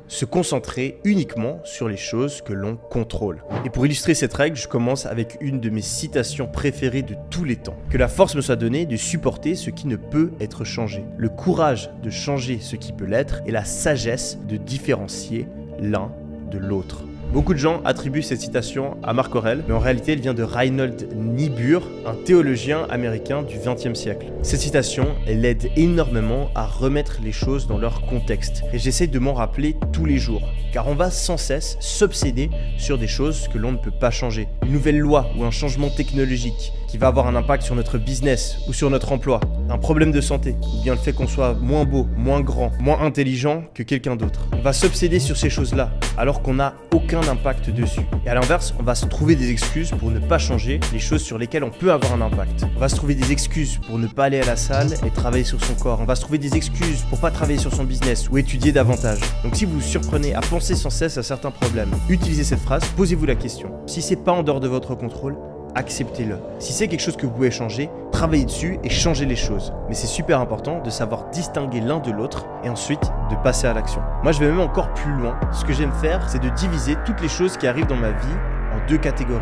se concentrer uniquement sur les choses que l'on contrôle. Et pour illustrer cette règle, je commence avec une de mes citations préférées de tous les temps. Que la force me soit donnée de supporter ce qui ne peut être changé, le courage de changer ce qui peut l'être et la sagesse de différencier l'un de l'autre. Beaucoup de gens attribuent cette citation à Marc Aurèle, mais en réalité elle vient de Reinhold Niebuhr, un théologien américain du XXe siècle. Cette citation, elle aide énormément à remettre les choses dans leur contexte, et j'essaie de m'en rappeler tous les jours, car on va sans cesse s'obséder sur des choses que l'on ne peut pas changer. Une nouvelle loi ou un changement technologique qui va avoir un impact sur notre business ou sur notre emploi, un problème de santé, ou bien le fait qu'on soit moins beau, moins grand, moins intelligent que quelqu'un d'autre. On va s'obséder sur ces choses-là, alors qu'on n'a aucun impact dessus. Et à l'inverse, on va se trouver des excuses pour ne pas changer les choses sur lesquelles on peut avoir un impact. On va se trouver des excuses pour ne pas aller à la salle et travailler sur son corps. On va se trouver des excuses pour pas travailler sur son business ou étudier davantage. Donc si vous vous surprenez à penser sans cesse à certains problèmes, utilisez cette phrase, posez-vous la question. Si c'est pas en dehors de votre contrôle, acceptez-le. Si c'est quelque chose que vous pouvez changer, travaillez dessus et changez les choses. Mais c'est super important de savoir distinguer l'un de l'autre et ensuite de passer à l'action. Moi, je vais même encore plus loin. Ce que j'aime faire, c'est de diviser toutes les choses qui arrivent dans ma vie en deux catégories.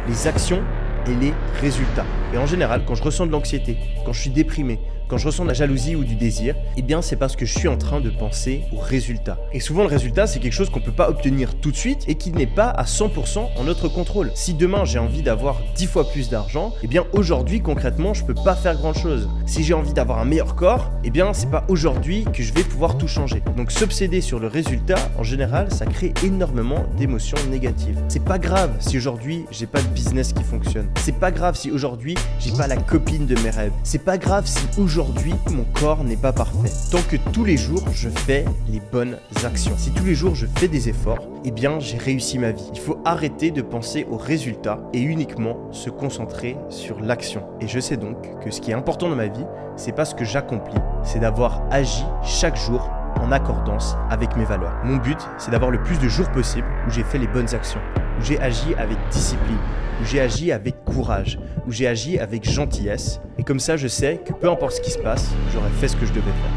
Les actions et les résultats. Et en général, quand je ressens de l'anxiété, quand je suis déprimé, quand je ressens de la jalousie ou du désir, eh bien c'est parce que je suis en train de penser au résultat. Et souvent le résultat, c'est quelque chose qu'on ne peut pas obtenir tout de suite et qui n'est pas à 100% en notre contrôle. Si demain j'ai envie d'avoir 10 fois plus d'argent, eh bien aujourd'hui concrètement je peux pas faire grand chose. Si j'ai envie d'avoir un meilleur corps, eh bien c'est pas aujourd'hui que je vais pouvoir tout changer. Donc s'obséder sur le résultat, en général, ça crée énormément d'émotions négatives. C'est pas grave si aujourd'hui j'ai pas de business qui fonctionne. C'est pas grave si aujourd'hui j'ai pas la copine de mes rêves. C'est pas grave si aujourd'hui mon corps n'est pas parfait. Tant que tous les jours je fais les bonnes actions. Si tous les jours je fais des efforts, eh bien j'ai réussi ma vie. Il faut arrêter de penser aux résultats et uniquement se concentrer sur l'action. Et je sais donc que ce qui est important dans ma vie, c'est pas ce que j'accomplis, c'est d'avoir agi chaque jour en accordance avec mes valeurs. Mon but, c'est d'avoir le plus de jours possible où j'ai fait les bonnes actions, où j'ai agi avec discipline, où j'ai agi avec courage, où j'ai agi avec gentillesse. Et comme ça, je sais que peu importe ce qui se passe, j'aurais fait ce que je devais faire.